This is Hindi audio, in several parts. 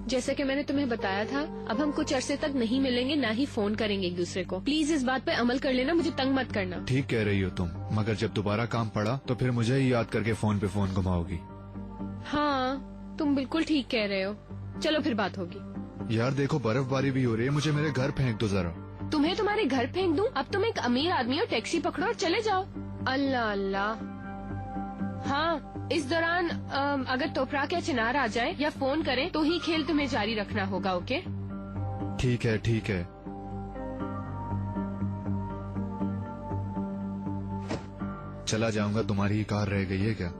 जैसा कि मैंने तुम्हें बताया था, अब हम कुछ अरसे तक नहीं मिलेंगे, ना ही फोन करेंगे एक दूसरे को। प्लीज इस बात पे अमल कर लेना, मुझे तंग मत करना। ठीक कह रही हो तुम, मगर जब दोबारा काम पड़ा तो फिर मुझे ही याद करके फोन पे फोन घुमाओगी। हाँ, तुम बिल्कुल ठीक कह रहे हो। चलो फिर बात होगी। यार देखो, बर्फबारी भी हो रही है, मुझे मेरे घर फेंक दो जरा। तुम्हें तुम्हारे घर फेंक दूं? अब तुम एक अमीर आदमी हो, टैक्सी पकड़ो और चले जाओ। अल्लाह अल्लाह। हाँ, इस दौरान अगर तोपरा या चिनार आ जाए या फोन करें तो ही खेल तुम्हें जारी रखना होगा। ओके? ठीक है ठीक है। चला जाऊंगा, तुम्हारी ही कार रह गई है क्या?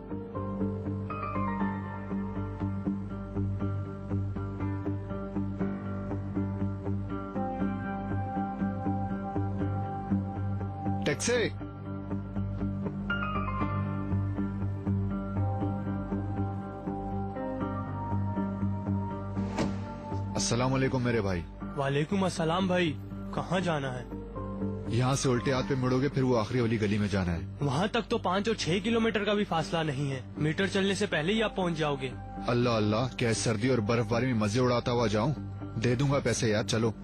टैक्सी। अस्सलाम वालेकुम मेरे भाई। वालेकुम अस्सलाम भाई। कहाँ जाना है? यहाँ से उल्टे हाथ पे मुड़ोगे फिर वो आखिरी वाली गली में जाना है। वहाँ तक तो 5 और 6 किलोमीटर का भी फासला नहीं है। मीटर चलने से पहले ही आप पहुँच जाओगे। अल्लाह अल्लाह, क्या इस सर्दी और बर्फबारी में मजे उड़ाता हुआ जाऊं? दे दूंगा पैसे यार, चलो।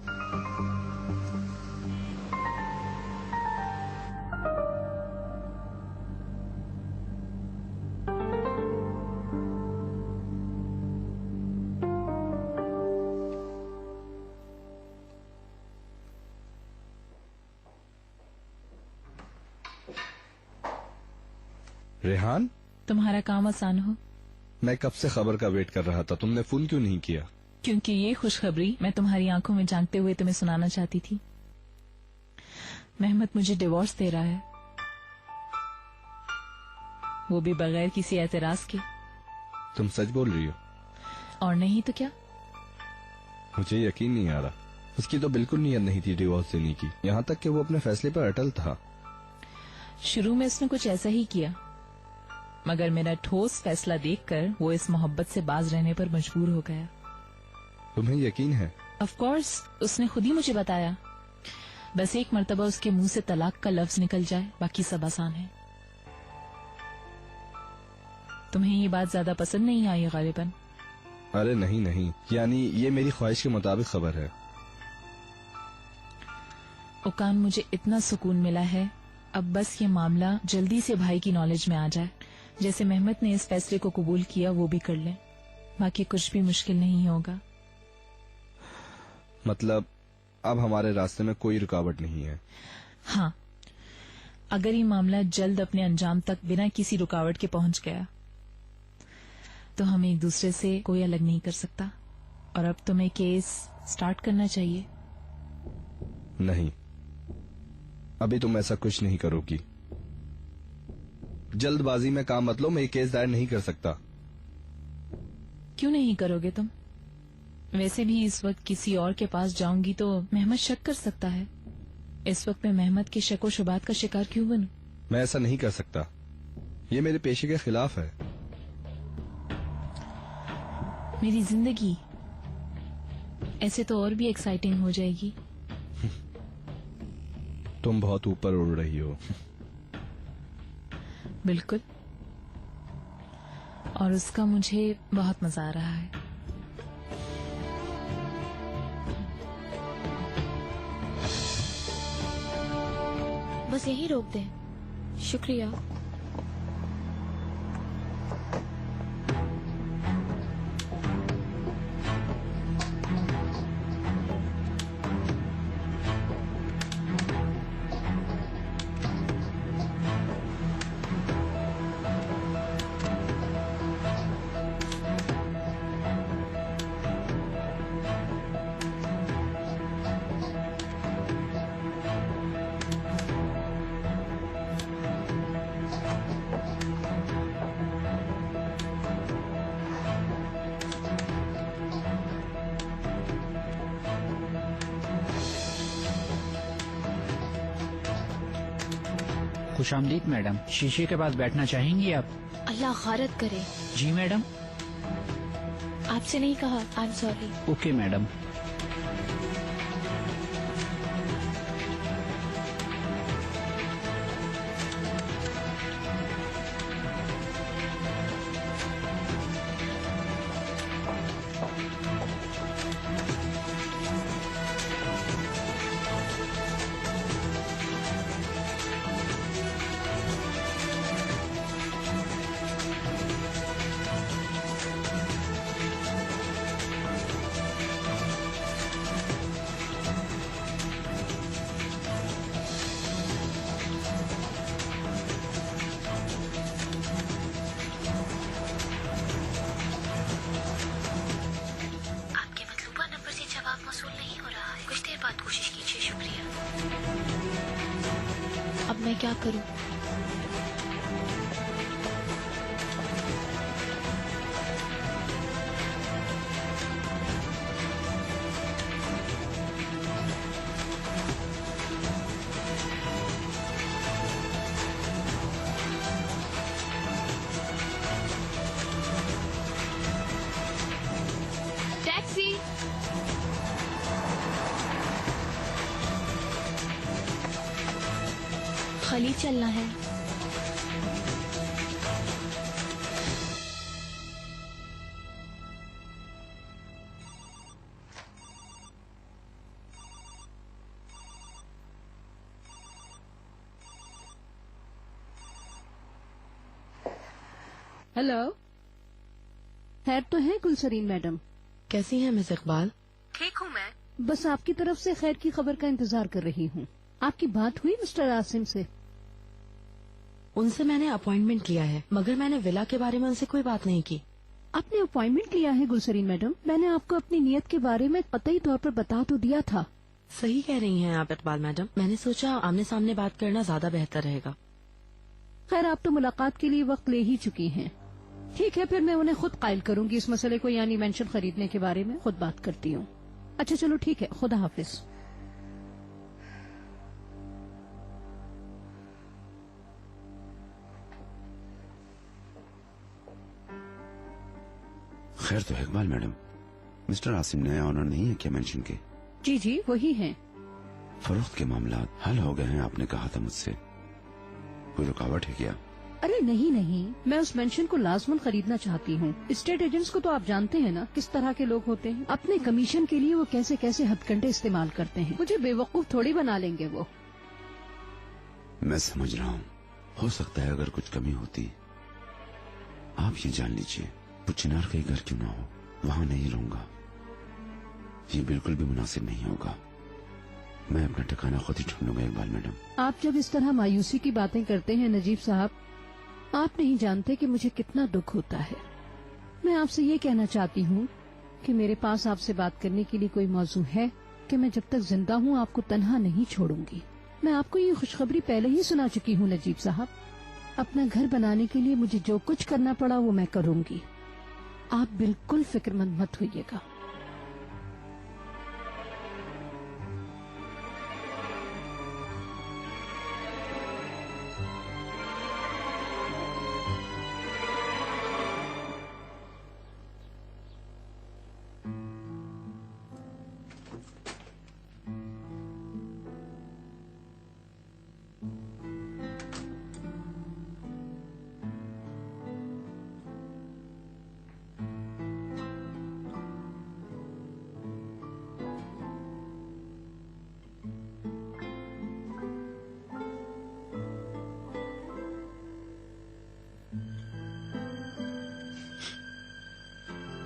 रेहान, तुम्हारा काम आसान हो। मैं कब से खबर का वेट कर रहा था, तुमने फोन क्यों नहीं किया? क्योंकि ये खुशखबरी मैं तुम्हारी आंखों में झांकते हुए तुम्हें सुनाना चाहती थी। मेहमत मुझे डिवोर्स दे रहा है, वो भी बगैर किसी एतराज के। तुम सच बोल रही हो? और नहीं तो क्या। मुझे यकीन नहीं आ रहा। उसकी तो बिल्कुल नीयत नहीं थी डिवोर्स देने की, यहाँ तक कि वो अपने फैसले पर अटल था। शुरू में उसने कुछ ऐसा ही किया, मगर मेरा ठोस फैसला देखकर वो इस मोहब्बत से बाज रहने पर मजबूर हो गया। तुम्हें यकीन है? ऑफ कोर्स, उसने खुद ही मुझे बताया। बस एक मर्तबा उसके मुंह से तलाक का लफ्ज निकल जाए, बाकी सब आसान है। तुम्हें ये बात ज्यादा पसंद नहीं आई गालिबन? अरे नहीं नहीं, यानी ये मेरी ख्वाहिश के मुताबिक खबर है। ओकान, मुझे इतना सुकून मिला है, अब बस ये मामला जल्दी से भाई की नॉलेज में आ जाए। जैसे मेहमत ने इस फैसले को कबूल किया वो भी कर ले, बाकी कुछ भी मुश्किल नहीं होगा। मतलब अब हमारे रास्ते में कोई रुकावट नहीं है? हाँ, अगर ये मामला जल्द अपने अंजाम तक बिना किसी रुकावट के पहुंच गया तो हम एक दूसरे से कोई अलग नहीं कर सकता। और अब तुम्हें केस स्टार्ट करना चाहिए। नहीं, अभी तुम ऐसा कुछ नहीं करोगी। जल्दबाजी में काम मत लो, मैं केस दायर नहीं कर सकता। क्यों नहीं करोगे तुम? वैसे भी इस वक्त किसी और के पास जाऊंगी तो मेहमत शक कर सकता है। इस वक्त मैं मेहमत के शक व शुबात का शिकार क्यों बनूं? मैं ऐसा नहीं कर सकता, ये मेरे पेशे के खिलाफ है। मेरी जिंदगी ऐसे तो और भी एक्साइटिंग हो जाएगी। तुम बहुत ऊपर उड़ रही हो। बिल्कुल, और उसका मुझे बहुत मजा आ रहा है। बस यही रोक दें। शुक्रिया। खुशामदीद मैडम, शीशे के पास बैठना चाहेंगी आप? अल्लाह खारत करे। जी मैडम। आपसे नहीं कहा, I am sorry. Okay madam. क्या करूं? टैक्सी। खाली चलना है। हेलो, खैर तो है गुलसरीन मैडम? कैसी हैं मिस इकबाल? ठीक हूँ मैं। बस आपकी तरफ से खैर की खबर का इंतजार कर रही हूँ। आपकी बात हुई मिस्टर आसिम से? उनसे मैंने अपॉइंटमेंट लिया है, मगर मैंने विला के बारे में उनसे कोई बात नहीं की। आपने अपॉइंटमेंट लिया है गुलसरीन मैडम? मैंने आपको अपनी नियत के बारे में कतई तौर पर बता तो दिया था। सही कह रही हैं आप इकबाल मैडम, मैंने सोचा आमने सामने बात करना ज्यादा बेहतर रहेगा। खैर आप तो मुलाकात के लिए वक्त ले ही चुकी हैं। ठीक है, फिर मैं उन्हें खुद कायल करूंगी इस मसले को, यानी मेंशन खरीदने के बारे में खुद बात करती हूँ। अच्छा चलो ठीक है, खुदा हाफिज। खैर तो इकबाल मैडम, मिस्टर आसिम नए ऑनर नहीं है क्या मेंशन के? जी जी वही हैं। फरोख्त के मामला हल हो गए हैं आपने कहा था मुझसे, कोई रुकावट है क्या? अरे नहीं नहीं, मैं उस मेंशन को लाजमन खरीदना चाहती हूँ। स्टेट एजेंट्स को तो आप जानते हैं ना किस तरह के लोग होते हैं। अपने कमीशन के लिए वो कैसे कैसे हथकंडे इस्तेमाल करते हैं। मुझे बेवकूफ थोड़ी बना लेंगे वो। मैं समझ रहा हूँ, हो सकता है अगर कुछ कमी होती। आप ये जान लीजिए, वो चिनार का ही घर क्यों ना हो, वहाँ नहीं रहूंगा। ये बिल्कुल भी मुनासिब नहीं होगा। मैं अपना ठिकाना खुद ही ढूंढूंगा इकबाल मैडम। आप जब इस तरह मायूसी की बातें करते हैं नजीब साहब, आप नहीं जानते कि मुझे कितना दुख होता है। मैं आपसे ये कहना चाहती हूँ कि मेरे पास आपसे बात करने के लिए कोई मौजू है कि मैं जब तक जिंदा हूँ आपको तन्हा नहीं छोड़ूंगी। मैं आपको ये खुशखबरी पहले ही सुना चुकी हूँ नजीब साहब। अपना घर बनाने के लिए मुझे जो कुछ करना पड़ा वो मैं करूँगी। आप बिल्कुल फिक्रमंद मत होइएगा।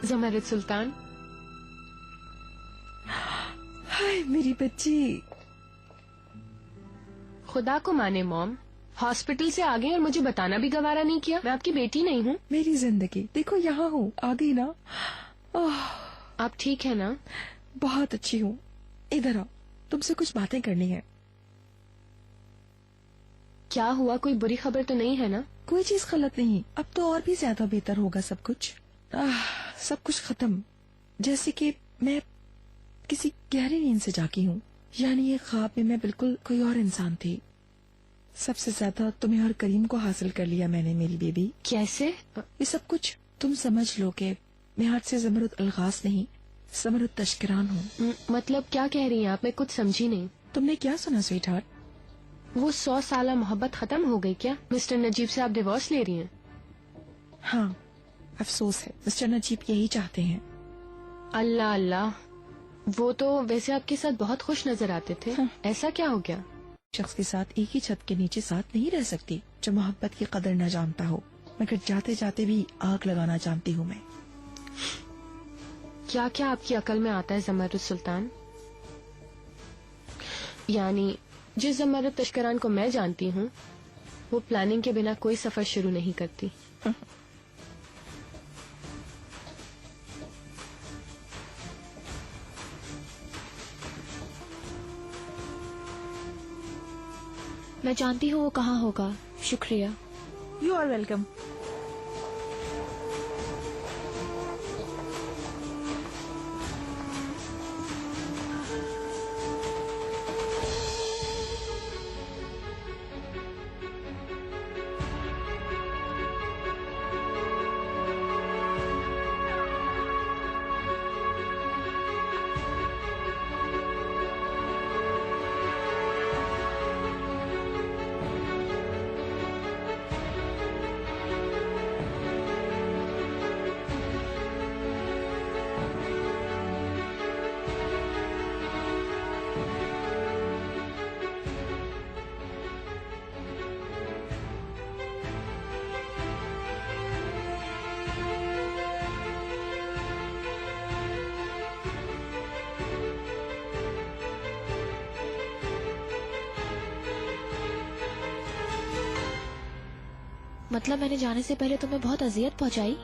जमरुद सुल्तान। हाय मेरी बच्ची। खुदा को माने मॉम, हॉस्पिटल से आ गए और मुझे बताना भी गवारा नहीं किया। मैं आपकी बेटी नहीं हूँ। मेरी जिंदगी देखो, यहाँ हूँ, आ गई ना। आप ठीक है ना? बहुत अच्छी हूँ। इधर आओ, तुमसे कुछ बातें करनी है। क्या हुआ, कोई बुरी खबर तो नहीं है ना? कोई चीज गलत नहीं, अब तो और भी ज्यादा बेहतर होगा सब कुछ। सब कुछ खत्म, जैसे कि मैं किसी गहरी नींद से जागी हूँ। यानी ये ख्वाब में मैं बिल्कुल कोई और इंसान थी। सबसे ज्यादा तुम्हें और करीम को हासिल कर लिया मैंने मेरी बेबी। कैसे? ये सब कुछ तुम समझ लो कि मैं आज से जमरुद अलगास नहीं, जमरुद तशकरान हूँ। मतलब क्या कह रही हैं आप? मैं कुछ समझी नहीं। तुमने क्या सुना स्वीट हार्ट? वो 100 साल मोहब्बत खत्म हो गई क्या? मिस्टर नजीब से आप डिवोर्स ले रही हैं? हाँ, अफसोस है, मिस्टर नजीब यही चाहते हैं। अल्लाह अल्लाह, वो तो वैसे आपके साथ बहुत खुश नजर आते थे। हाँ। ऐसा क्या हो गया? शख्स के साथ एक ही छत के नीचे साथ नहीं रह सकती जो मोहब्बत की कदर न जानता हो, मगर जाते जाते भी आग लगाना जानती हूँ मैं। क्या क्या आपकी अकल में आता है जमरुद सुल्तान? यानी जिस जमरुद तशकरान को मैं जानती हूँ वो प्लानिंग के बिना कोई सफर शुरू नहीं करती। मैं जानती हूँ वो कहाँ होगा। शुक्रिया। You are welcome. मतलब मैंने जाने से पहले तुम्हें बहुत अजियत पहुंचाई?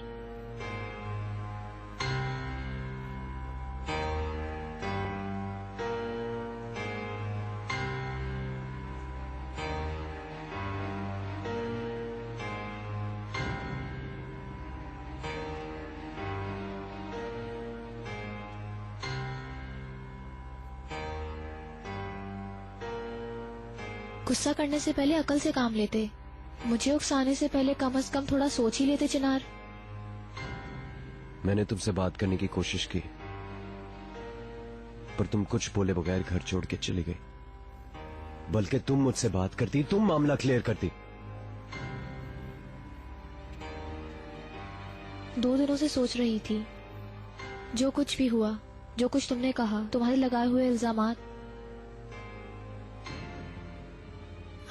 गुस्सा करने से पहले अकल से काम लेते। मुझे उकसाने से पहले कम से कम थोड़ा सोच ही लेते चिनार। मैंने तुमसे बात करने की कोशिश की, पर तुम कुछ बोले बगैर घर छोड़ के चली गई। बल्कि तुम मुझसे बात करती, तुम मामला क्लियर करती। 2 दिनों से सोच रही थी, जो कुछ भी हुआ, जो कुछ तुमने कहा, तुम्हारे लगाए हुए इल्जामात,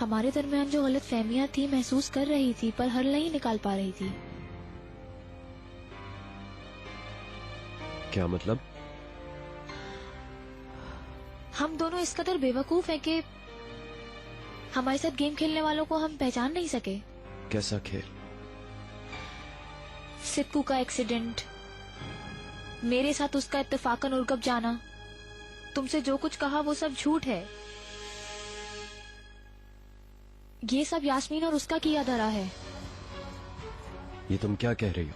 हमारे दरमियान जो गलत फहमियां थी महसूस कर रही थी, पर हल नहीं निकाल पा रही थी। क्या मतलब? हम दोनों इस कदर बेवकूफ हैं कि हमारे साथ गेम खेलने वालों को हम पहचान नहीं सके। कैसा खेल? सिक्कू का एक्सीडेंट, मेरे साथ उसका इत्तेफाकन उर्गब जाना, तुमसे जो कुछ कहा वो सब झूठ है। ये सब यास्मीन और उसका किया धरा है। ये तुम क्या कह रही हो?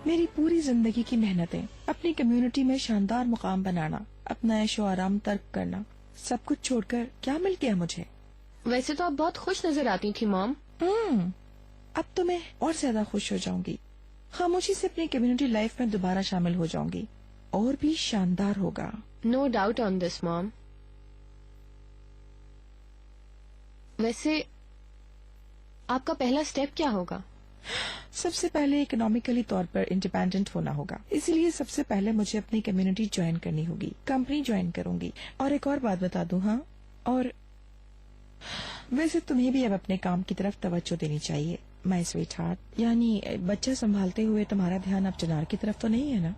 मेरी पूरी जिंदगी की मेहनतें, अपनी कम्युनिटी में शानदार मुकाम बनाना, अपना ऐशो आराम तर्क करना, सब कुछ छोड़कर क्या मिल गया मुझे? वैसे तो आप बहुत खुश नजर आती थी मॉम। अब तो मैं और ज्यादा खुश हो जाऊंगी। खामोशी से अपनी कम्युनिटी लाइफ में दोबारा शामिल हो जाऊंगी, और भी शानदार होगा। No doubt on this mom. वैसे आपका पहला स्टेप क्या होगा? सबसे पहले इकोनॉमिकली तौर पर इंडिपेंडेंट होना होगा। इसीलिए सबसे पहले मुझे अपनी कम्युनिटी ज्वाइन करनी होगी, कंपनी ज्वाइन करूंगी। और एक और बात बता दूं, हाँ, और वैसे तुम्हें भी अब अपने काम की तरफ तवज्जो देनी चाहिए माय स्वीट हार्ट। यानी बच्चा संभालते हुए तुम्हारा ध्यान अब चिनार की तरफ तो नहीं है ना?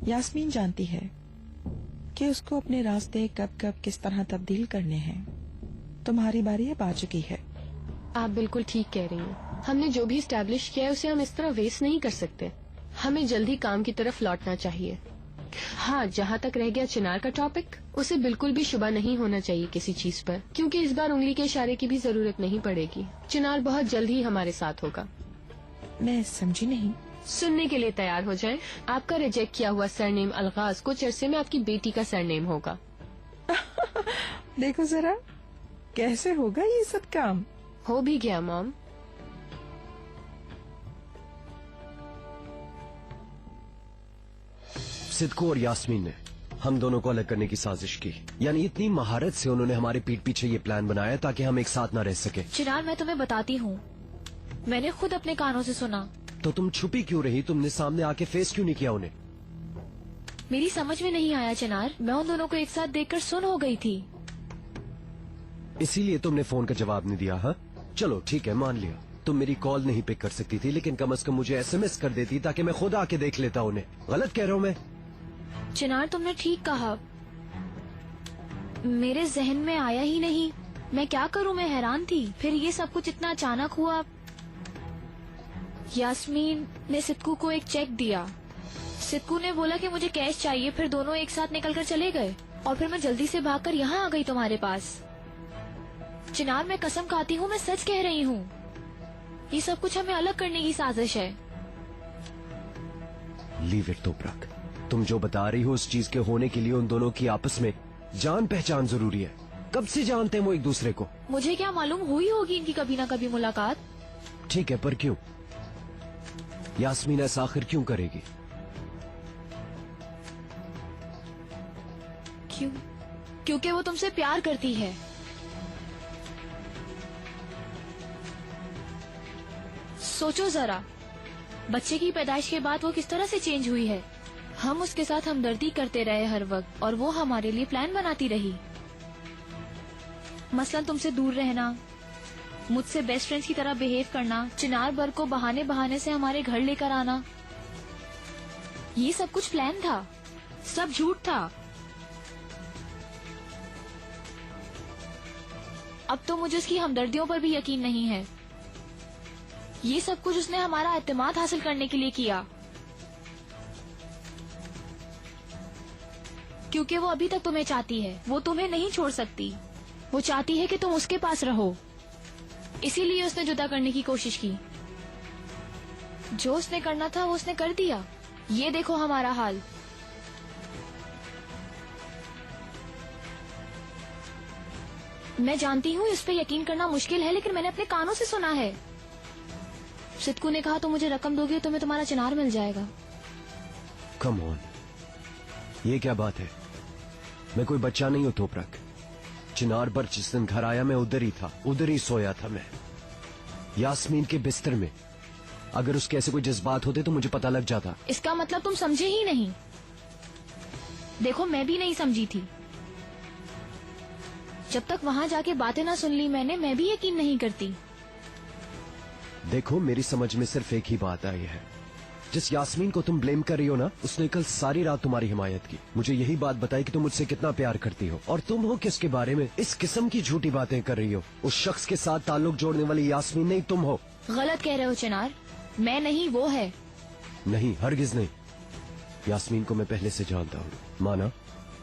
यास्मीन जानती है कि उसको अपने रास्ते कब कब किस तरह तब्दील करने हैं। तुम्हारी बारी अब आ चुकी है। आप बिल्कुल ठीक कह रही हैं। हमने जो भी स्टैब्लिश किया है उसे हम इस तरह वेस्ट नहीं कर सकते। हमें जल्दी काम की तरफ लौटना चाहिए। हाँ, जहाँ तक रह गया चिनार का टॉपिक, उसे बिल्कुल भी शुबा नहीं होना चाहिए किसी चीज पर, क्योंकि इस बार उंगली के इशारे की भी जरूरत नहीं पड़ेगी। चिनार बहुत जल्द ही हमारे साथ होगा। मैं समझी नहीं। सुनने के लिए तैयार हो जाएं। आपका रिजेक्ट किया हुआ सरनेम अलगाज कुछ अरसे में आपकी बेटी का सरनेम होगा। देखो जरा कैसे होगा ये सब काम। हो भी गया मॉम। सिद्को और यास्मीन ने हम दोनों को अलग करने की साजिश की। यानी इतनी महारत से उन्होंने हमारे पीठ पीछे ये प्लान बनाया ताकि हम एक साथ न रह सके। चिनार, मैं तुम्हें बताती हूँ, मैंने खुद अपने कानों से सुना। तो तुम छुपी क्यों रही? तुमने सामने आके फेस क्यों नहीं किया उन्हें? मेरी समझ में नहीं आया चिनार, मैं उन दोनों को एक साथ देखकर सुन हो गई थी। इसीलिए तुमने फोन का जवाब नहीं दिया? हाँ, चलो ठीक है, मान लिया तुम मेरी कॉल नहीं पिक कर सकती थी, लेकिन कम से कम मुझे SMS कर देती ताकि मैं खुद आके देख लेता उन्हें। गलत कह रहा हूँ मैं? चिनार, तुमने ठीक कहा, मेरे जहन में आया ही नहीं। मैं क्या करूं, मैं हैरान थी। फिर ये सब कुछ इतना अचानक हुआ। यास्मीन ने सिद्कू को एक चेक दिया। सिद्कू ने बोला कि मुझे कैश चाहिए, फिर दोनों एक साथ निकलकर चले गए और फिर मैं जल्दी से भागकर यहाँ आ गई तुम्हारे पास। चिनार, मैं कसम खाती हूँ, मैं सच कह रही हूँ। ये सब कुछ हमें अलग करने की साजिश है। Leave it Toprak. तुम जो बता रही हो उस चीज के होने के लिए उन दोनों की आपस में जान पहचान जरूरी है। कब से जानते हैं वो एक दूसरे को? मुझे क्या मालूम, हुई होगी इनकी कभी ना कभी मुलाकात। ठीक है, पर क्यों? यास्मीन ऐसा आखिर क्यों करेगी? क्यों? क्योंकि वो तुमसे प्यार करती है। सोचो जरा, बच्चे की पैदाइश के बाद वो किस तरह से चेंज हुई है। हम उसके साथ हमदर्दी करते रहे हर वक्त और वो हमारे लिए प्लान बनाती रही। मसलन तुमसे दूर रहना, मुझसे बेस्ट फ्रेंड्स की तरह बिहेव करना, चिनार बर को बहाने बहाने से हमारे घर लेकर आना, ये सब कुछ प्लान था, सब झूठ था। अब तो मुझे उसकी हमदर्दियों पर भी यकीन नहीं है। ये सब कुछ उसने हमारा एतमाद हासिल करने के लिए किया, क्योंकि वो अभी तक तुम्हें चाहती है। वो तुम्हें नहीं छोड़ सकती। वो चाहती है कि तुम उसके पास रहो, इसीलिए उसने जुदा करने की कोशिश की। जो उसने करना था वो उसने कर दिया। ये देखो हमारा हाल। मैं जानती हूँ इस पे यकीन करना मुश्किल है, लेकिन मैंने अपने कानों से सुना है। सिद्कू ने कहा तुम मुझे रकम दोगे तो तुम्हें तुम्हारा चिनार मिल जाएगा। कम ऑन, ये क्या बात है? मैं कोई बच्चा नहीं हूँ तोपरक। चिनार पर जिस दिन घर आया मैं उधर ही था, उधर ही सोया था मैं, यास्मीन के बिस्तर में। अगर उसके ऐसे कोई जज्बात होते तो मुझे पता लग जाता। इसका मतलब तुम समझे ही नहीं। देखो, मैं भी नहीं समझी थी। जब तक वहाँ जाके बातें ना सुन ली मैंने, मैं भी यकीन नहीं करती। देखो, मेरी समझ में सिर्फ एक ही बात आई है। जिस यास्मीन को तुम ब्लेम कर रही हो ना, उसने कल सारी रात तुम्हारी हिमायत की, मुझे यही बात बताई कि तुम मुझसे कितना प्यार करती हो। और तुम हो किसके बारे में इस किस्म की झूठी बातें कर रही हो? उस शख्स के साथ ताल्लुक जोड़ने वाली यास्मीन नहीं तुम हो। गलत कह रहे हो चिनार, मैं नहीं, वो है। नहीं, हरगिज नहीं। यास्मीन को मैं पहले से जानता हूँ। माना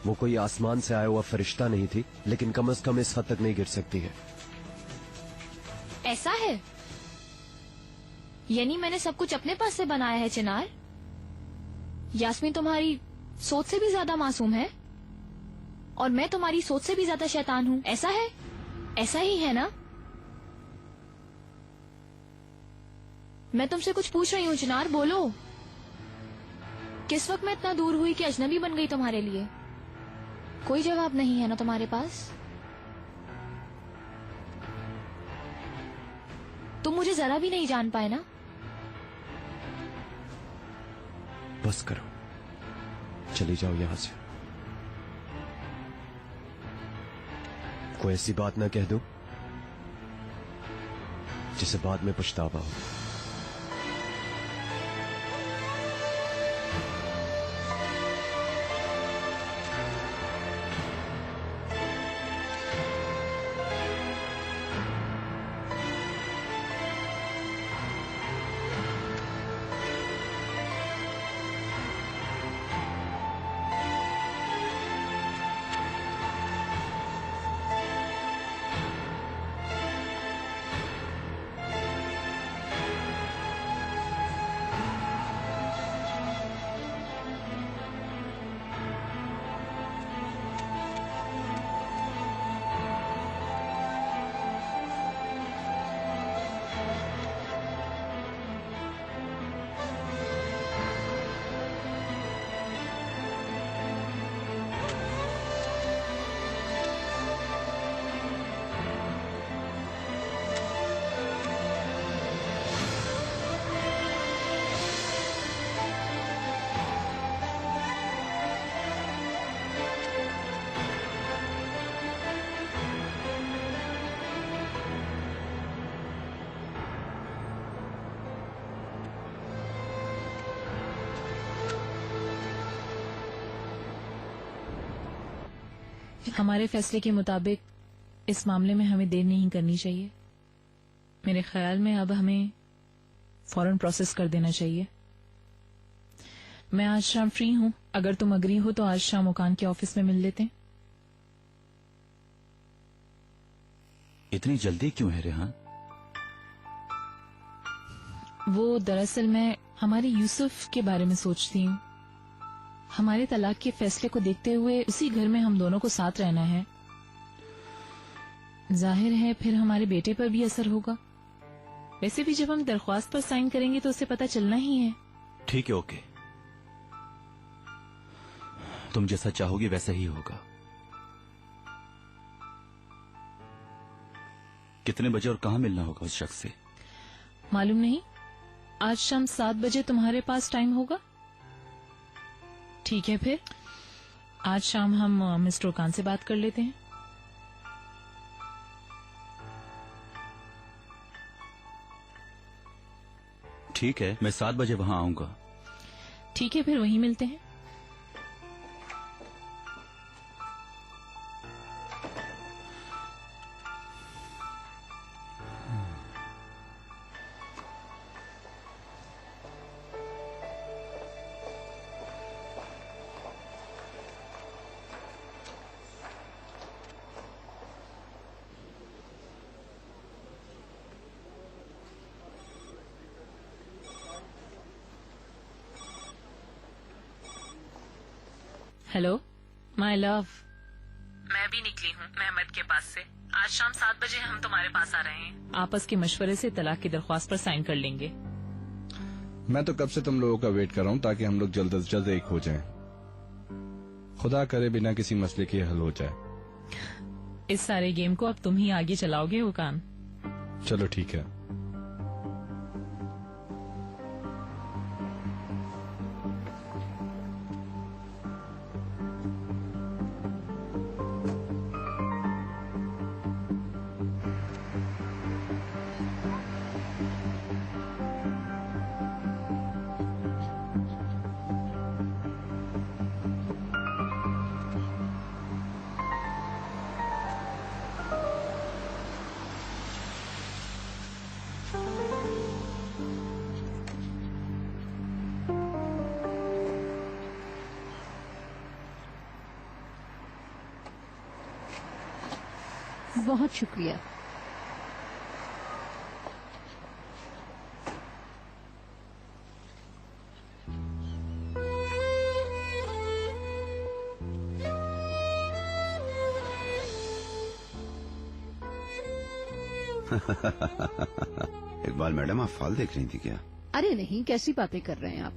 वो कोई आसमान से आया हुआ फरिश्ता नहीं थी, लेकिन कम से कम इस हद तक नहीं गिर सकती है। ऐसा है? यानी मैंने सब कुछ अपने पास से बनाया है चिनार? यास्मीन तुम्हारी सोच से भी ज्यादा मासूम है और मैं तुम्हारी सोच से भी ज्यादा शैतान हूँ, ऐसा है? ऐसा ही है ना? मैं तुमसे कुछ पूछ रही हूँ चिनार, बोलो। किस वक्त मैं इतना दूर हुई कि अजनबी बन गई तुम्हारे लिए? कोई जवाब नहीं है ना तुम्हारे पास? तुम मुझे जरा भी नहीं जान पाए ना? बस करो, चली जाओ यहां से। कोई ऐसी बात ना कह दो जिसे बाद में पछतावा हो। हमारे फैसले के मुताबिक इस मामले में हमें देर नहीं करनी चाहिए। मेरे ख्याल में अब हमें फौरन प्रोसेस कर देना चाहिए। मैं आज शाम फ्री हूं, अगर तुम अग्री हो तो आज शाम ओकान के ऑफिस में मिल लेते हैं। इतनी जल्दी क्यों है रेहान? वो दरअसल मैं हमारे यूसुफ के बारे में सोचती हूँ। हमारे तलाक के फैसले को देखते हुए उसी घर में हम दोनों को साथ रहना है। जाहिर है फिर हमारे बेटे पर भी असर होगा। वैसे भी जब हम दरख्वास्त पर साइन करेंगे तो उसे पता चलना ही है। ठीक है, ओके, तुम जैसा चाहोगी वैसा ही होगा। कितने बजे और कहां मिलना होगा उस शख्स से? मालूम नहीं, आज शाम 7 बजे तुम्हारे पास टाइम होगा? ठीक है, फिर आज शाम हम मिस्टर ओकान से बात कर लेते हैं। ठीक है, मैं 7 बजे वहां आऊंगा। ठीक है, फिर वहीं मिलते हैं। हेलो माय लव, मैं भी निकली हूँ मेहमद के पास से। आज शाम 7 बजे हम तुम्हारे पास आ रहे हैं। आपस के मशवरे से तलाक की दरख्वास्त पर साइन कर लेंगे। मैं तो कब से तुम लोगों का वेट कर रहा हूँ ताकि हम लोग जल्द से जल्द एक हो जाएं। खुदा करे बिना किसी मसले के हल हो जाए। इस सारे गेम को अब तुम ही आगे चलाओगे ओकान। चलो ठीक है। बहुत शुक्रिया। इकबाल मैडम, आप फाल देख रही थी क्या? अरे नहीं, कैसी बातें कर रहे हैं आप?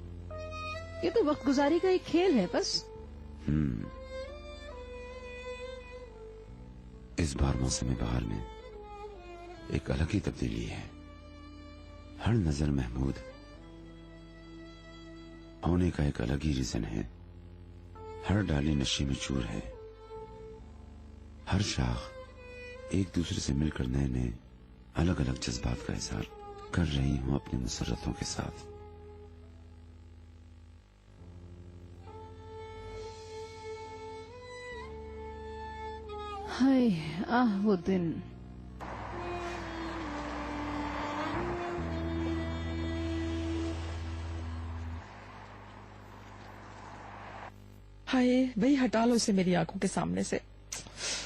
ये तो वक्त गुजारी का एक खेल है बस। इस बार मौसम बहार में एक अलग ही तब्दीली है। हर नजर महमूद होने का एक अलग ही रीजन है। हर डाली नशे में चूर है। हर शाख एक दूसरे से मिलकर नए नए अलग अलग जज्बात का इजहार कर रही हूं अपनी मुसर्रतों के साथ। हाय आह वो दिन। हाय भाई, हटा लो इसे मेरी आंखों के सामने से।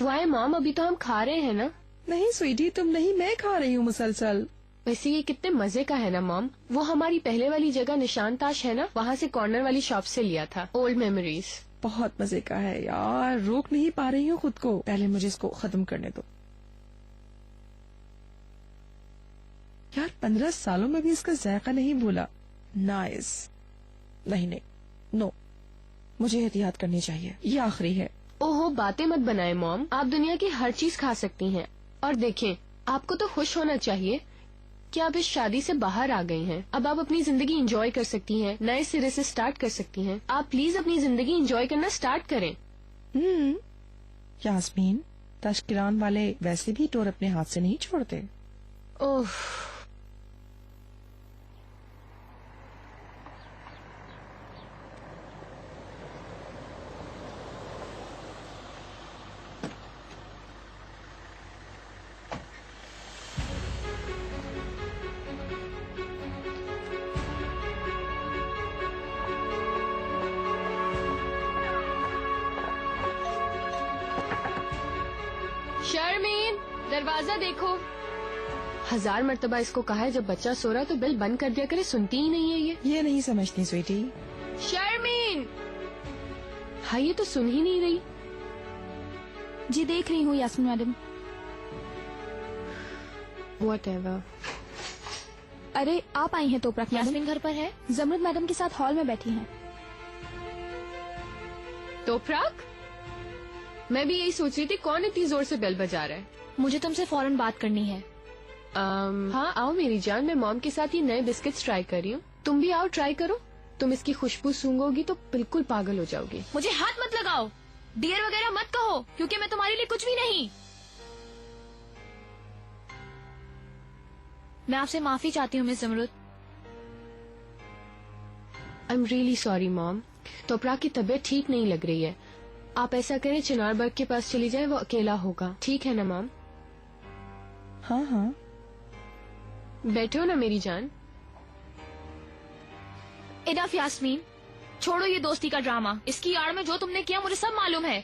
वाई मॉम, अभी तो हम खा रहे हैं ना। नहीं स्वीटी, तुम नहीं, मैं खा रही हूँ मुसलसल। वैसे ये कितने मजे का है ना मॉम। वो हमारी पहले वाली जगह निशान ताश है ना, वहाँ से कॉर्नर वाली शॉप से लिया था। Old memories. बहुत मजे का है यार, रोक नहीं पा रही हूँ खुद को। पहले मुझे इसको खत्म करने दो यार। 15 सालों में भी इसका जायका नहीं भूला। नाइस। नहीं नहीं, नो, मुझे एहतियात करनी चाहिए। ये आखिरी है। ओहो, बातें मत बनाए मॉम। आप दुनिया की हर चीज खा सकती हैं। और देखें, आपको तो खुश होना चाहिए कि आप इस शादी से बाहर आ गई हैं। अब आप अपनी जिंदगी एंजॉय कर सकती हैं, नए सिरे से स्टार्ट कर सकती हैं। आप प्लीज अपनी जिंदगी एंजॉय करना स्टार्ट करें। यास्मीन, तश्किरान वाले वैसे भी टोर अपने हाथ से नहीं छोड़ते। ओह, शर्मीन, दरवाजा देखो। 1000 मर्तबा इसको कहा है जब बच्चा सो रहा है तो बिल बंद कर दिया करे, सुनती ही नहीं है ये नहीं समझती स्वीटी। शर्मीन, हाँ ये तो सुन ही नहीं रही। जी देख रही हूँ यास्मीन मैडम। Whatever. अरे आप आई हैं तोपरा? यास्मीन घर पर है, जमरुद मैडम के साथ हॉल में बैठी हैं। तोपराक? मैं भी यही सोच रही थी कौन इतनी जोर से बेल बजा रहा है। मुझे तुमसे फौरन बात करनी है। हाँ आओ मेरी जान, मैं मॉम के साथ ये नए बिस्किट्स ट्राई कर रही हूँ, तुम भी आओ ट्राई करो। तुम इसकी खुशबू सूंघोगी तो बिल्कुल पागल हो जाओगी। मुझे हाथ मत लगाओ, डियर वगैरह मत कहो, क्योंकि मैं तुम्हारे लिए कुछ भी नहीं। मैं आपसे माफी चाहती हूँ miss Zumrut. I am really sorry mom. तोपरा की तबीयत ठीक नहीं लग रही है, आप ऐसा करें चिनार बर्ग के पास चली जाए, वो अकेला होगा। ठीक है ना मॉम? हाँ हाँ बैठो ना मेरी जान। इनफ यास्मीन, छोड़ो ये दोस्ती का ड्रामा। इसकी आड़ में जो तुमने किया मुझे सब मालूम है।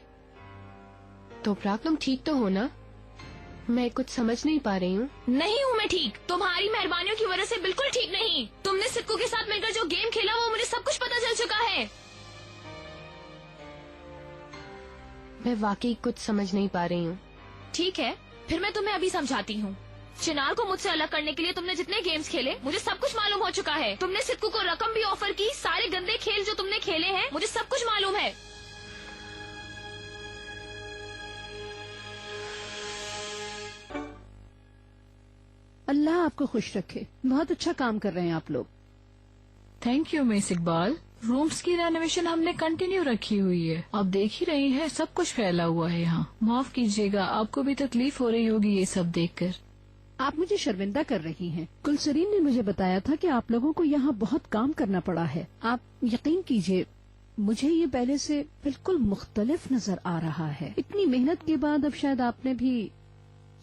तोपरा तुम ठीक तो हो ना? मैं कुछ समझ नहीं पा रही हूँ। नहीं हूँ मैं ठीक, तुम्हारी मेहरबानियों की वजह से बिल्कुल ठीक नहीं। तुमने सिक्कू के साथ मिलकर जो गेम खेला वो मुझे सब कुछ पता चल चुका है। मैं वाकई कुछ समझ नहीं पा रही हूँ। ठीक है, फिर मैं तुम्हें अभी समझाती हूँ। चिनार को मुझसे अलग करने के लिए तुमने जितने गेम्स खेले मुझे सब कुछ मालूम हो चुका है। तुमने सिक्कू को रकम भी ऑफर की, सारे गंदे खेल जो तुमने खेले हैं मुझे सब कुछ मालूम है। अल्लाह आपको खुश रखे, बहुत अच्छा काम कर रहे हैं आप लोग। Thank you miss Iqbal. Rooms की रेनोवेशन हमने कंटिन्यू रखी हुई है, आप देख ही रही हैं सब कुछ फैला हुआ है यहाँ। माफ कीजिएगा, आपको भी तकलीफ हो रही होगी ये सब देखकर। आप मुझे शर्मिंदा कर रही हैं। कुलसरीन ने मुझे बताया था कि आप लोगों को यहाँ बहुत काम करना पड़ा है। आप यकीन कीजिए मुझे ये पहले से बिल्कुल मुख्तलिफ नजर आ रहा है। इतनी मेहनत के बाद अब शायद आपने भी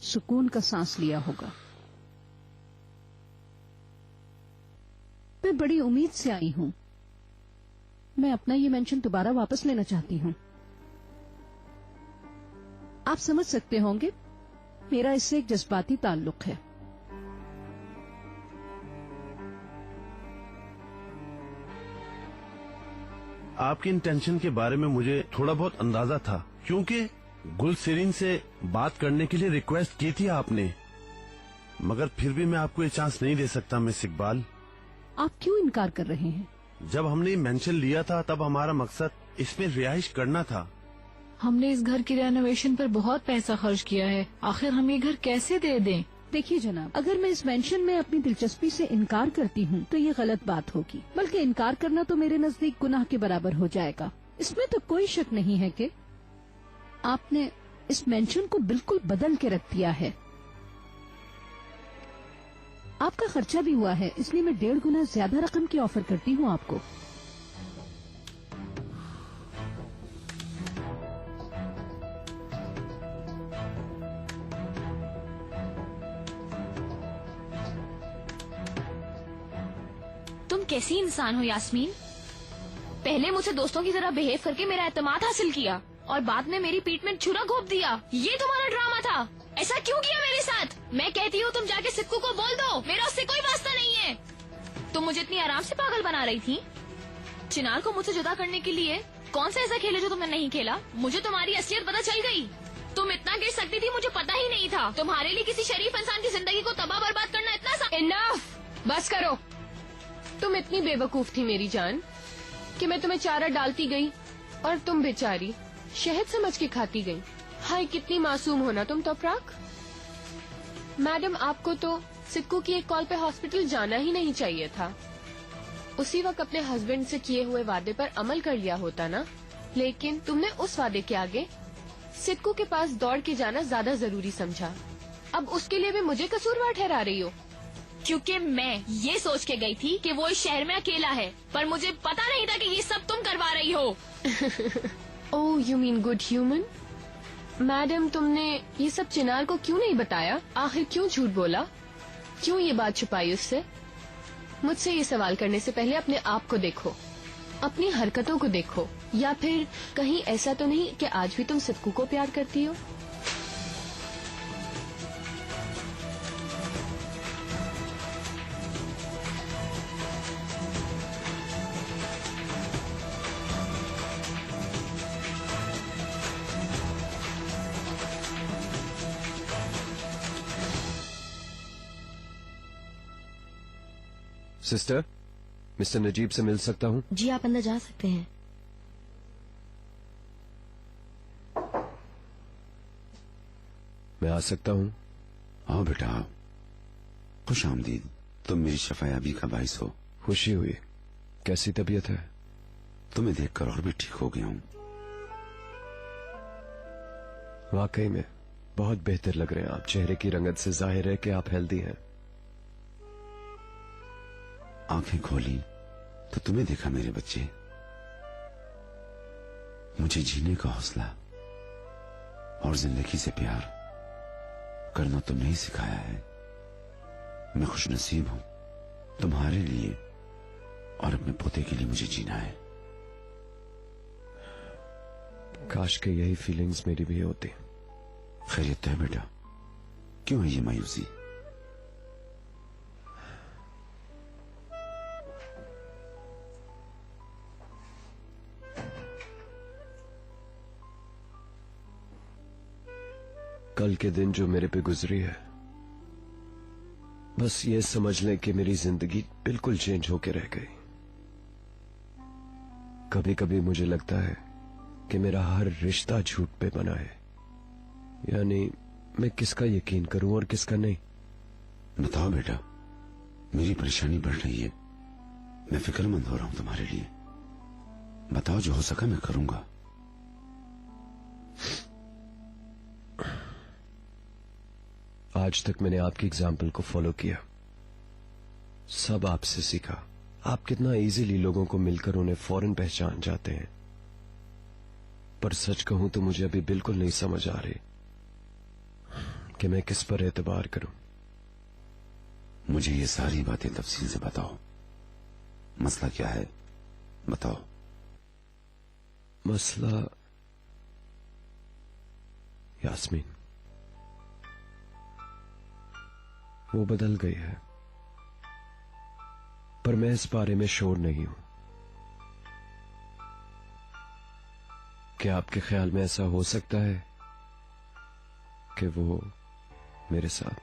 सुकून का सांस लिया होगा। मैं बड़ी उम्मीद से आई हूँ। मैं अपना ये मेंशन दोबारा वापस लेना चाहती हूँ। आप समझ सकते होंगे मेरा इससे एक जज्बाती ताल्लुक है। आपकी इंटेंशन के बारे में मुझे थोड़ा बहुत अंदाजा था, क्योंकि गुलसेरीन से बात करने के लिए रिक्वेस्ट की थी आपने, मगर फिर भी मैं आपको ये चांस नहीं दे सकता मिस इकबाल। आप क्यों इनकार कर रहे हैं? जब हमने मेंशन लिया था तब हमारा मकसद इसमें रिहाइश करना था। हमने इस घर की रेनोवेशन पर बहुत पैसा खर्च किया है, आखिर हम ये घर कैसे दे दें? देखिए जनाब, अगर मैं इस मेंशन में अपनी दिलचस्पी से इनकार करती हूँ तो ये गलत बात होगी, बल्कि इनकार करना तो मेरे नजदीक गुनाह के बराबर हो जाएगा। इसमें तो कोई शक नहीं है कि आपने इस मेंशन को बिल्कुल बदल के रख दिया है। आपका खर्चा भी हुआ है, इसलिए मैं 1.5 गुना ज्यादा रकम की ऑफर करती हूँ आपको। तुम कैसी इंसान हो यास्मीन? पहले मुझसे दोस्तों की तरह बिहेव करके मेरा एतमाद हासिल किया और बाद में मेरी पीठ में छुरा घोंप दिया। ये तुम्हारा ड्रामा था। ऐसा क्यों किया मेरे साथ? मैं कहती हूँ तुम जाके सिक्कू को बोल दो, मेरा उससे कोई वास्ता नहीं है। तुम मुझे इतनी आराम से पागल बना रही थी। चिनार को मुझसे जुदा करने के लिए कौन सा ऐसा खेला जो तुमने नहीं खेला? मुझे तुम्हारी असलियत पता चल गई। तुम इतना गिर सकती थी मुझे पता ही नहीं था। तुम्हारे लिए किसी शरीफ इंसान की जिंदगी को तबाह बर्बाद करना इतना इनफ, बस करो। तुम इतनी बेवकूफ थी मेरी जान कि मैं तुम्हें चारा डालती गई और तुम बेचारी शहद समझ के खाती गई। हाय कितनी मासूम होना तुम तोपराक। मैडम आपको तो सिक्कू की एक कॉल पे हॉस्पिटल जाना ही नहीं चाहिए था। उसी वक्त अपने हस्बैंड से किए हुए वादे पर अमल कर लिया होता ना, लेकिन तुमने उस वादे के आगे सिक्कू के पास दौड़ के जाना ज्यादा जरूरी समझा। अब उसके लिए भी मुझे कसूरवार ठहरा रही हो। क्योंकि मैं ये सोच के गई थी कि वो इस शहर में अकेला है, पर मुझे पता नहीं था कि ये सब तुम करवा रही हो। Oh you mean good human. Madam तुमने ये सब चिनार को क्यों नहीं बताया? आखिर क्यों झूठ बोला? क्यों ये बात छुपाई उससे? मुझसे ये सवाल करने से पहले अपने आप को देखो, अपनी हरकतों को देखो। या फिर कहीं ऐसा तो नहीं कि आज भी तुम सिक्कू को प्यार करती हो? सिस्टर, मिस्टर नजीब से मिल सकता हूँ? जी आप अंदर जा सकते हैं। मैं आ सकता हूँ? आओ बेटा आओ। खुश आमदीद। तुम मेरी शफायाबी का बाइस हो। खुशी हुई। कैसी तबीयत है? तुम्हें देखकर और भी ठीक हो गया हूँ। वाकई में बहुत बेहतर लग रहे हैं आप। चेहरे की रंगत से जाहिर है कि आप हेल्दी हैं। आंखें खोली तो तुम्हें देखा मेरे बच्चे। मुझे जीने का हौसला और जिंदगी से प्यार करना तुमने ही सिखाया है। मैं खुशनसीब हूं तुम्हारे लिए और अपने पोते के लिए मुझे जीना है। काश के यही फीलिंग्स मेरी भी होती। खैरियत तो है बेटा? क्यों है ये मायूसी? कल के दिन जो मेरे पे गुजरी है, बस ये समझ लें कि मेरी जिंदगी बिल्कुल चेंज होके रह गई। कभी कभी मुझे लगता है कि मेरा हर रिश्ता झूठ पे बना है। यानी मैं किसका यकीन करूं और किसका नहीं। बताओ बेटा, मेरी परेशानी बढ़ रही है। मैं फिक्रमंद हो रहा हूं तुम्हारे लिए। बताओ, जो हो सका मैं करूंगा। आज तक मैंने आपकी एग्जाम्पल को फॉलो किया, सब आपसे सीखा। आप कितना इजीली लोगों को मिलकर उन्हें फौरन पहचान जाते हैं। पर सच कहूं तो मुझे अभी बिल्कुल नहीं समझ आ रही कि मैं किस पर एतबार करूं। मुझे ये सारी बातें तफसील से बताओ। मसला क्या है बताओ। मसला यास्मीन, वो बदल गई है, पर मैं इस बारे में श्योर नहीं हूं। क्या आपके ख्याल में ऐसा हो सकता है कि वो मेरे साथ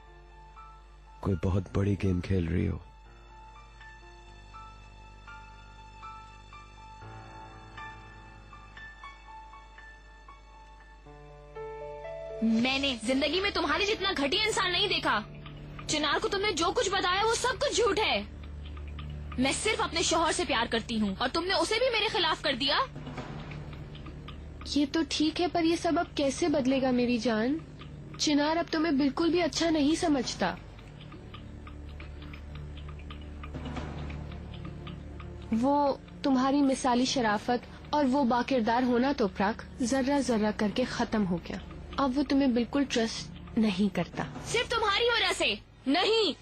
कोई बहुत बड़ी गेम खेल रही हो? मैंने जिंदगी में तुम्हारे जितना घटिया इंसान नहीं देखा। चिनार को तुमने जो कुछ बताया वो सब कुछ झूठ है। मैं सिर्फ अपने शौहर से प्यार करती हूँ और तुमने उसे भी मेरे खिलाफ कर दिया। ये तो ठीक है, पर ये सब अब कैसे बदलेगा मेरी जान? चिनार अब तुम्हें बिल्कुल भी अच्छा नहीं समझता। वो तुम्हारी मिसाली शराफत और वो बाकिरदार होना तो प्राक जर्रा जर्रा करके खत्म हो गया। अब वो तुम्हें बिल्कुल ट्रस्ट नहीं करता। सिर्फ तुम्हारी वजह से नहीं,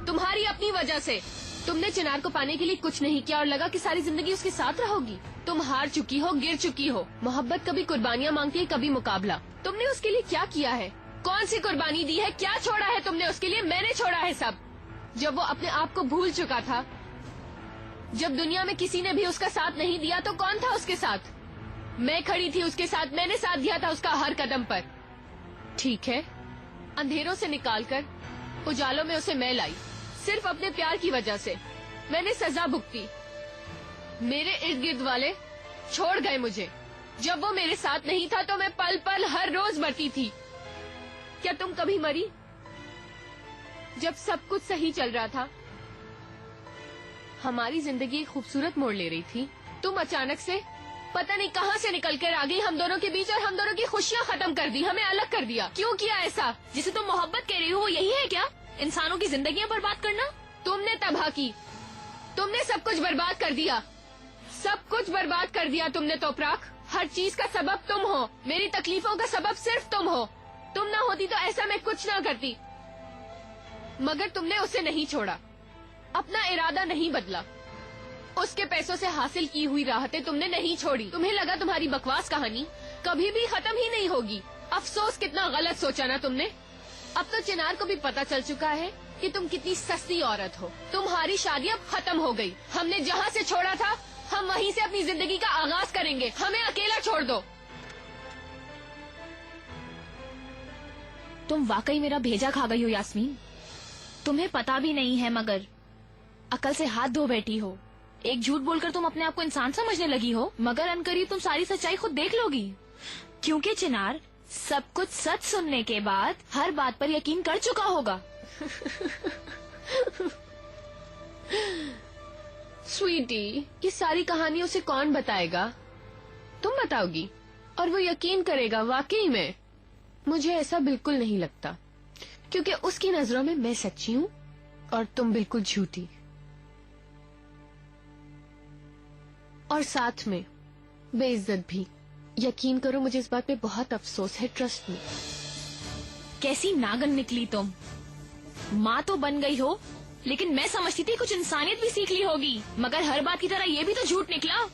तुम्हारी अपनी वजह से। तुमने चिनार को पाने के लिए कुछ नहीं किया और लगा कि सारी जिंदगी उसके साथ रहोगी। तुम हार चुकी हो, गिर चुकी हो। मोहब्बत कभी कुर्बानियाँ मांगती है, कभी मुकाबला। तुमने उसके लिए क्या किया है? कौन सी कुर्बानी दी है? क्या छोड़ा है तुमने उसके लिए? मैंने छोड़ा है सब। जब वो अपने आप को भूल चुका था, जब दुनिया में किसी ने भी उसका साथ नहीं दिया, तो कौन था उसके साथ? मैं खड़ी थी उसके साथ। मैंने साथ दिया था उसका हर कदम पर। ठीक है, अंधेरों से निकालकर उजालों में उसे मैं लाई, सिर्फ अपने प्यार की वजह से। मैंने सजा भुगती। मेरे इर्द गिर्द वाले छोड़ गए मुझे। जब वो मेरे साथ नहीं था तो मैं पल पल हर रोज मरती थी। क्या तुम कभी मरी? जब सब कुछ सही चल रहा था, हमारी जिंदगी एक खूबसूरत मोड़ ले रही थी, तुम अचानक से पता नहीं कहां से निकल कर आ गई हम दोनों के बीच और हम दोनों की खुशियां खत्म कर दी, हमें अलग कर दिया। क्यों किया ऐसा? जिसे तुम मोहब्बत कह रही हो वो यही है क्या? इंसानों की जिंदगियां बर्बाद करना? तुमने तबाह की, तुमने सब कुछ बर्बाद कर दिया। सब कुछ बर्बाद कर दिया तुमने तोपराक। हर चीज का सबब तुम हो। मेरी तकलीफों का सबब सिर्फ तुम हो। तुम ना होती तो ऐसा मैं कुछ ना करती। मगर तुमने उसे नहीं छोड़ा, अपना इरादा नहीं बदला। उसके पैसों से हासिल की हुई राहतें तुमने नहीं छोड़ी। तुम्हें लगा तुम्हारी बकवास कहानी कभी भी खत्म ही नहीं होगी। अफसोस, कितना गलत सोचा ना तुमने। अब तो चिनार को भी पता चल चुका है कि तुम कितनी सस्ती औरत हो। तुम्हारी शादी अब खत्म हो गई। हमने जहाँ से छोड़ा था हम वहीं से अपनी जिंदगी का आगाज करेंगे। हमें अकेला छोड़ दो। तुम वाकई मेरा भेजा खा गई हो यास्मीन। तुम्हें पता भी नहीं है, मगर अकल से हाथ धो बैठी हो। एक झूठ बोलकर तुम अपने आप को इंसान समझने लगी हो, मगर अनकरीब तुम सारी सच्चाई खुद देख लोगी। क्योंकि चिनार सब कुछ सच सुनने के बाद हर बात पर यकीन कर चुका होगा। स्वीटी, ये सारी कहानी उसे कौन बताएगा? तुम बताओगी और वो यकीन करेगा वाकई में? मुझे ऐसा बिल्कुल नहीं लगता, क्योंकि उसकी नजरों में मैं सच्ची हूँ और तुम बिल्कुल झूठी। और साथ में बेइज्जत भी। यकीन करो, मुझे इस बात पे बहुत अफसोस है, ट्रस्ट मी। कैसी नागन निकली तुम। माँ तो बन गई हो, लेकिन मैं समझती थी कुछ इंसानियत भी सीख ली होगी, मगर हर बात की तरह ये भी तो झूठ निकला।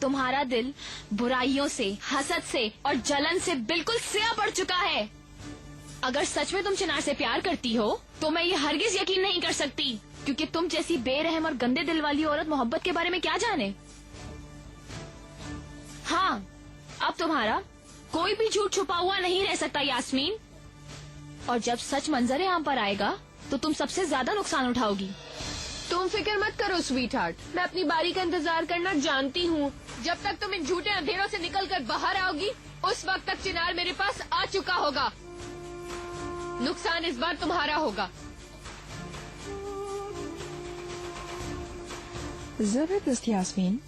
तुम्हारा दिल बुराइयों से, हसद से और जलन से बिल्कुल सिया पड़ चुका है। अगर सच में तुम चिनार से प्यार करती हो तो मैं ये हरगिज यकीन नहीं कर सकती, क्योंकि तुम जैसी बेरहम और गंदे दिल वाली औरत मोहब्बत के बारे में क्या जाने। हाँ, अब तुम्हारा कोई भी झूठ छुपा हुआ नहीं रह सकता यास्मीन, और जब सच मंजरे आम पर आएगा तो तुम सबसे ज्यादा नुकसान उठाओगी। तुम फिक्र मत करो स्वीट हार्ट, मैं अपनी बारी का इंतजार करना जानती हूँ। जब तक तुम इन झूठे अंधेरों से निकलकर बाहर आओगी, उस वक्त तक चिनार मेरे पास आ चुका होगा। नुकसान इस बार तुम्हारा होगा। जबरदस्त यास्मीन।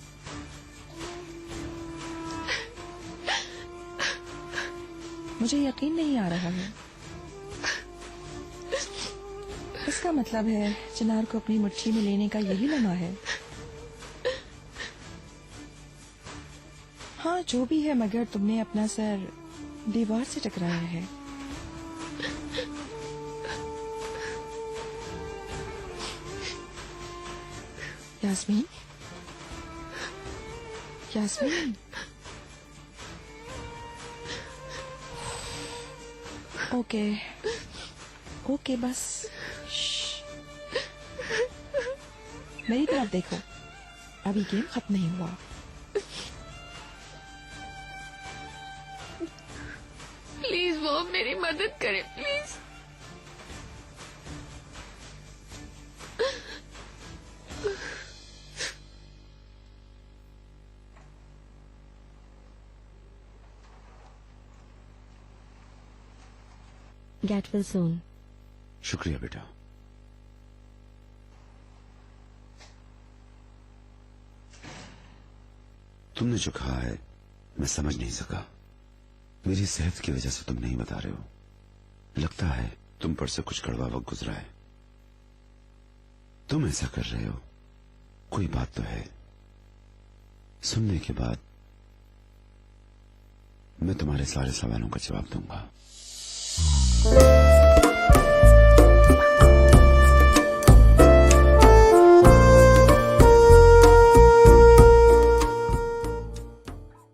मुझे यकीन नहीं आ रहा है। इसका मतलब है चिनार को अपनी मुट्ठी में लेने का यही लम्हा है। हाँ, जो भी है, मगर तुमने अपना सर दीवार से टकराया है। यास्मीन, यास्मीन, ओके ओके, बस मेरी तरफ देखो, अभी गेम खत्म नहीं हुआ। प्लीज वो मेरी मदद करे, प्लीज। Get well soon. शुक्रिया बेटा। तुमने जो कहा है मैं समझ नहीं सका। मेरी सेहत की वजह से तुम नहीं बता रहे हो। लगता है तुम पर से कुछ कड़वा वक्त गुजरा है। तुम ऐसा कर रहे हो, कोई बात तो है। सुनने के बाद मैं तुम्हारे सारे सवालों का जवाब दूंगा।